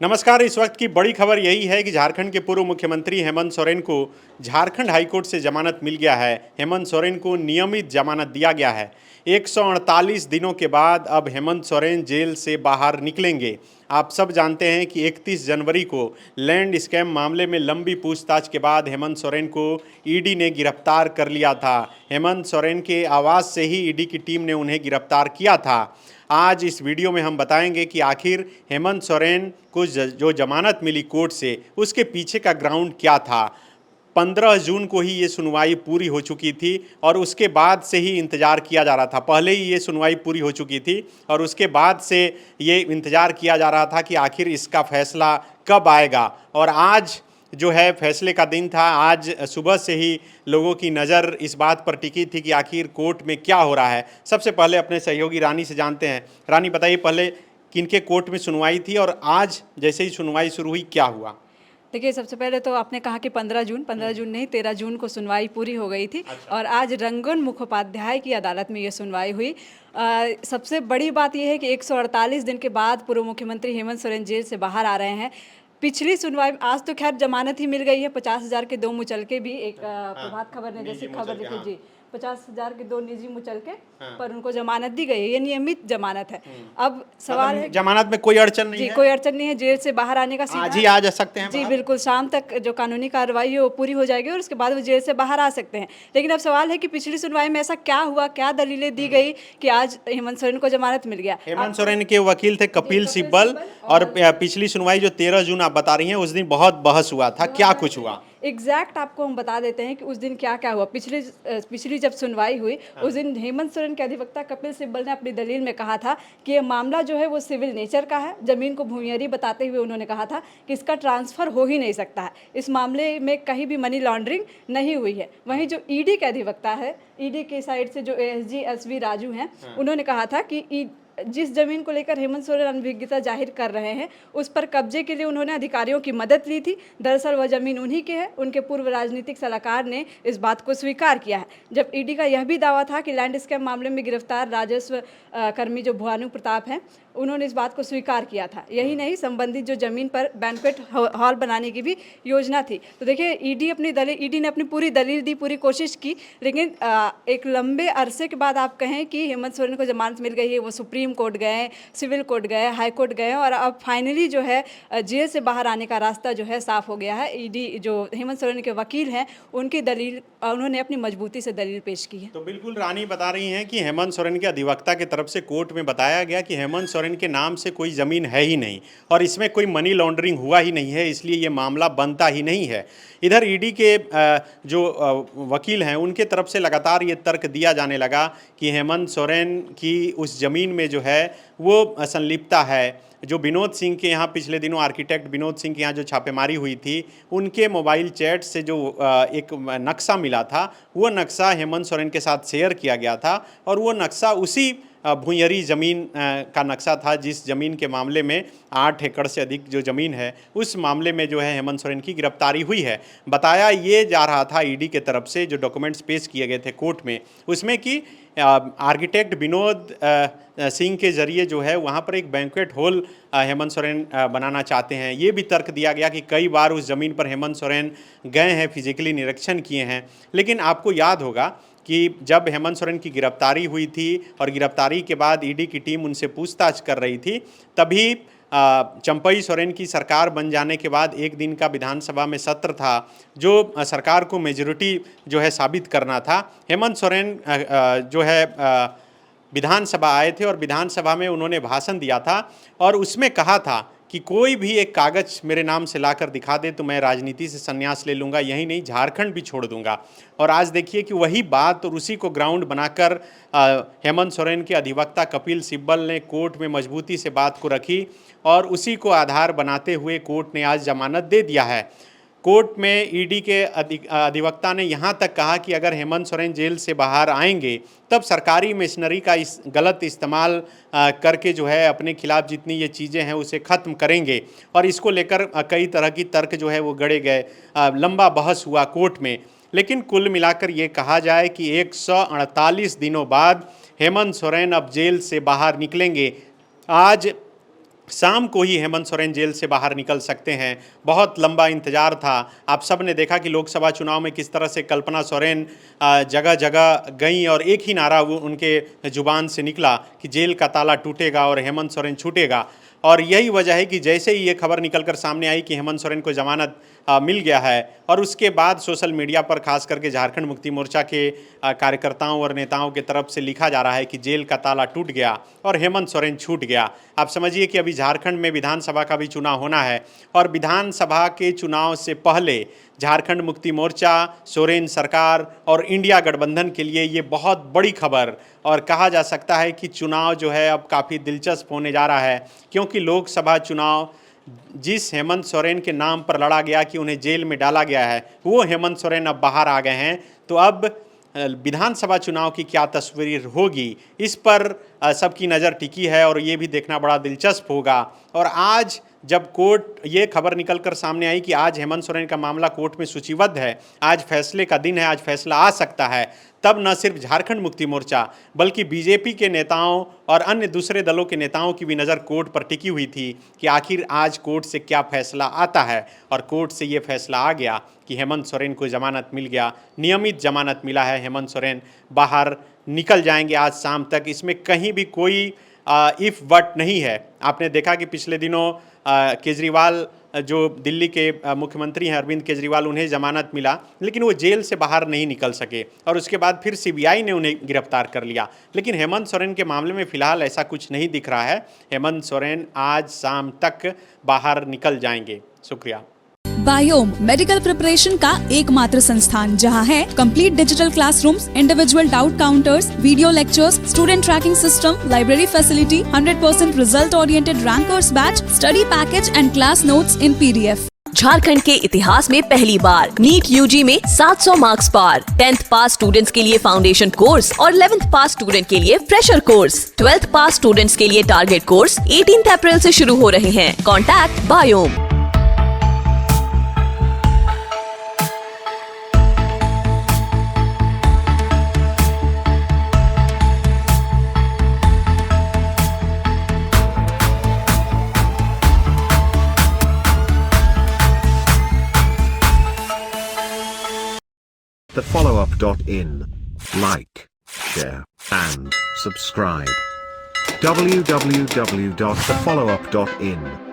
नमस्कार। इस वक्त की बड़ी खबर यही है कि झारखंड के पूर्व मुख्यमंत्री हेमंत सोरेन को झारखंड हाईकोर्ट से जमानत मिल गया है। हेमंत सोरेन को नियमित जमानत दिया गया है। 148 दिनों के बाद अब हेमंत सोरेन जेल से बाहर निकलेंगे। आप सब जानते हैं कि 31 जनवरी को लैंड स्कैम मामले में लंबी पूछताछ के बाद हेमंत सोरेन को ईडी ने गिरफ्तार कर लिया था। हेमंत सोरेन के आवास से ही ईडी की टीम ने उन्हें गिरफ्तार किया था। आज इस वीडियो में हम बताएंगे कि आखिर हेमंत सोरेन को जो जमानत मिली कोर्ट से, उसके पीछे का ग्राउंड क्या था। 15 जून को ही ये सुनवाई पूरी हो चुकी थी और उसके बाद से ही इंतज़ार किया जा रहा था। पहले ही ये सुनवाई पूरी हो चुकी थी और उसके बाद से ये इंतज़ार किया जा रहा था कि आखिर इसका फैसला कब आएगा। और आज जो है फैसले का दिन था। आज सुबह से ही लोगों की नज़र इस बात पर टिकी थी कि आखिर कोर्ट में क्या हो रहा है। सबसे पहले अपने सहयोगी रानी से जानते हैं। रानी, बताइए पहले किनके कोर्ट में सुनवाई थी और आज जैसे ही सुनवाई शुरू हुई क्या हुआ? देखिए, सबसे पहले तो आपने कहा कि 15 जून नहीं 13 जून को सुनवाई पूरी हो गई थी। अच्छा। और आज रंगन मुखोपाध्याय की अदालत में ये सुनवाई हुई। सबसे बड़ी बात यह है कि 148 दिन के बाद पूर्व मुख्यमंत्री हेमंत सोरेन जेल से बाहर आ रहे हैं। पिछली सुनवाई आज तो खैर जमानत ही मिल गई है। 50,000 के 2 मुचलके भी एक प्रभात खबर ने जैसी खबर लिखी जी, 50,000 के 2 निजी मुचलके पर उनको जमानत दी गई है। ये नियमित जमानत है। अब सवाल है, जमानत में कोई अड़चन नहीं जी है? कोई अड़चन नहीं है। जेल से बाहर आने का आज ही आ जा सकते हैं जी बाहर? बिल्कुल, शाम तक जो कानूनी कार्रवाई है वो पूरी हो जाएगी और उसके बाद वो जेल से बाहर आ सकते हैं। लेकिन अब सवाल है कि पिछली सुनवाई में ऐसा क्या हुआ, क्या दलीलें दी गई कि आज हेमंत सोरेन को जमानत मिल गया। हेमंत सोरेन के वकील थे कपिल सिब्बल और पिछली सुनवाई जो 13 जून आप बता रही हैं उस दिन बहुत बहस हुआ था। क्या कुछ हुआ? एग्जैक्ट आपको हम बता देते हैं कि उस दिन क्या क्या हुआ। पिछली जब सुनवाई हुई उस दिन हेमंत सोरेन के अधिवक्ता कपिल सिब्बल ने अपनी दलील में कहा था कि ये मामला जो है वो सिविल नेचर का है। जमीन को भूमियरी बताते हुए उन्होंने कहा था कि इसका ट्रांसफर हो ही नहीं सकता है। इस मामले में कहीं भी मनी लॉन्ड्रिंग नहीं हुई है। वहीं जो ईडी के अधिवक्ता है, ईडी के साइड से जो एएसजी एसवी राजू हैं, उन्होंने कहा था कि जिस जमीन को लेकर हेमंत सोरेन अनभिज्ञता जाहिर कर रहे हैं उस पर कब्जे के लिए उन्होंने अधिकारियों की मदद ली थी। दरअसल वह जमीन उन्हीं के है। उनके पूर्व राजनीतिक सलाहकार ने इस बात को स्वीकार किया है। जब ईडी का यह भी दावा था कि लैंड स्कैम मामले में गिरफ्तार राजस्व कर्मी जो भानु प्रताप हैं, उन्होंने इस बात को स्वीकार किया था। यही नहीं, संबंधित जो जमीन पर बैंक्वेट हॉल बनाने की भी योजना थी। तो देखिए, ईडी ने अपनी पूरी दलील दी, पूरी कोशिश की। लेकिन एक लंबे अरसे के बाद आप कहें कि हेमंत सोरेन को जमानत मिल गई है। वो सुप्रीम कोर्ट गए, सिविल कोर्ट गए, हाई कोर्ट गए और अब फाइनली जो है जेल से बाहर आने का रास्ता जो है साफ हो गया है। ईडी जो हेमंत सोरेन के वकील हैं, उनकी दलील, उन्होंने अपनी मजबूती से दलील पेश की है। तो बिल्कुल रानी बता रही हैं कि हेमंत सोरेन के अधिवक्ता की तरफ से कोर्ट में बताया गया कि हेमंत सोरेन के नाम से कोई ज़मीन है ही नहीं और इसमें कोई मनी लॉन्ड्रिंग हुआ ही नहीं है, इसलिए ये मामला बनता ही नहीं है। इधर ईडी के जो वकील हैं उनके तरफ से लगातार ये तर्क दिया जाने लगा कि हेमंत सोरेन की उस ज़मीन में जो है वो संलिप्तता है। जो विनोद सिंह के यहाँ पिछले दिनों आर्किटेक्ट विनोद सिंह के यहाँ जो छापेमारी हुई थी, उनके मोबाइल चैट से जो एक नक्शा मिला था, वो नक्शा हेमंत सोरेन के साथ शेयर किया गया था और वो नक्शा उसी भूंयरी ज़मीन का नक्शा था जिस ज़मीन के मामले में 8 एकड़ से अधिक जो ज़मीन है, उस मामले में जो है हेमंत सोरेन की गिरफ्तारी हुई है। बताया ये जा रहा था ईडी के तरफ से, जो डॉक्यूमेंट्स पेश किए गए थे कोर्ट में, उसमें कि आर्किटेक्ट विनोद सिंह के ज़रिए जो है वहाँ पर एक बैंक्वेट हॉल हेमंत सोरेन बनाना चाहते हैं। ये भी तर्क दिया गया कि कई बार उस ज़मीन पर हेमंत सोरेन गए हैं, फिजिकली निरीक्षण किए हैं। लेकिन आपको याद होगा कि जब हेमंत सोरेन की गिरफ्तारी हुई थी और गिरफ्तारी के बाद ईडी की टीम उनसे पूछताछ कर रही थी, तभी चंपई सोरेन की सरकार बन जाने के बाद एक दिन का विधानसभा में सत्र था जो सरकार को मेजॉरिटी जो है साबित करना था। हेमंत सोरेन जो है विधानसभा आए थे और विधानसभा में उन्होंने भाषण दिया था और उसमें कहा था कि कोई भी एक कागज़ मेरे नाम से लाकर दिखा दे तो मैं राजनीति से संन्यास ले लूँगा, यही नहीं झारखंड भी छोड़ दूँगा। और आज देखिए कि वही बात और उसी को ग्राउंड बनाकर हेमंत सोरेन के अधिवक्ता कपिल सिब्बल ने कोर्ट में मजबूती से बात को रखी और उसी को आधार बनाते हुए कोर्ट ने आज जमानत दे दिया है। कोर्ट में ईडी के अधिवक्ता ने यहाँ तक कहा कि अगर हेमंत सोरेन जेल से बाहर आएंगे तब सरकारी मशीनरी का इस गलत इस्तेमाल करके जो है अपने खिलाफ जितनी ये चीज़ें हैं उसे ख़त्म करेंगे। और इसको लेकर कई तरह की तर्क जो है वो गढ़े गए, लंबा बहस हुआ कोर्ट में। लेकिन कुल मिलाकर ये कहा जाए कि 148 दिनों बाद हेमंत सोरेन अब जेल से बाहर निकलेंगे। आज शाम को ही हेमंत सोरेन जेल से बाहर निकल सकते हैं। बहुत लंबा इंतजार था। आप सब ने देखा कि लोकसभा चुनाव में किस तरह से कल्पना सोरेन जगह जगह गई और एक ही नारा उनके जुबान से निकला कि जेल का ताला टूटेगा और हेमंत सोरेन छूटेगा। और यही वजह है कि जैसे ही ये खबर निकलकर सामने आई कि हेमंत सोरेन को जमानत मिल गया है और उसके बाद सोशल मीडिया पर खास करके झारखंड मुक्ति मोर्चा के कार्यकर्ताओं और नेताओं की तरफ से लिखा जा रहा है कि जेल का ताला टूट गया और हेमंत सोरेन छूट गया। आप समझिए कि अभी झारखंड में विधानसभा का भी चुनाव होना है और विधानसभा के चुनाव से पहले झारखंड मुक्ति मोर्चा, सोरेन सरकार और इंडिया गठबंधन के लिए ये बहुत बड़ी खबर और कहा जा सकता है कि चुनाव जो है अब काफ़ी दिलचस्प होने जा रहा है, क्योंकि लोकसभा चुनाव जिस हेमंत सोरेन के नाम पर लड़ा गया कि उन्हें जेल में डाला गया है, वो हेमंत सोरेन अब बाहर आ गए हैं। तो अब विधानसभा चुनाव की क्या तस्वीर होगी, इस पर सबकी नज़र टिकी है और ये भी देखना बड़ा दिलचस्प होगा। और आज जब कोर्ट ये खबर निकलकर सामने आई कि आज हेमंत सोरेन का मामला कोर्ट में सूचीबद्ध है, आज फैसले का दिन है, आज फैसला आ सकता है, तब न सिर्फ झारखंड मुक्ति मोर्चा बल्कि बीजेपी के नेताओं और अन्य दूसरे दलों के नेताओं की भी नज़र कोर्ट पर टिकी हुई थी कि आखिर आज कोर्ट से क्या फैसला आता है। और कोर्ट से ये फैसला आ गया कि हेमंत सोरेन को जमानत मिल गया, नियमित जमानत मिला है। हेमंत सोरेन बाहर निकल जाएंगे आज शाम तक, इसमें कहीं भी कोई इफ बट नहीं है। आपने देखा कि पिछले दिनों केजरीवाल जो दिल्ली के मुख्यमंत्री हैं अरविंद केजरीवाल, उन्हें ज़मानत मिला लेकिन वो जेल से बाहर नहीं निकल सके और उसके बाद फिर सीबीआई ने उन्हें गिरफ्तार कर लिया। लेकिन हेमंत सोरेन के मामले में फ़िलहाल ऐसा कुछ नहीं दिख रहा है। हेमंत सोरेन आज शाम तक बाहर निकल जाएंगे। शुक्रिया। बायोम मेडिकल प्रिपरेशन का एकमात्र संस्थान जहां है complete digital classrooms, individual doubt counters, video lectures, student tracking system, library facility, 100% result oriented rankers batch, study package and class notes in PDF। Jharkhand के इतिहास में पहली बार नीट UG में 700 मार्क्स पार। 10th पास स्टूडेंट्स के लिए फाउंडेशन कोर्स और 11th पास student के लिए फ्रेशर कोर्स। 12th पास स्टूडेंट्स के लिए टारगेट कोर्स 18 अप्रैल से शुरू हो रहे हैं। Contact biome. thefollowup.in. Like, share, and subscribe. www.thefollowup.in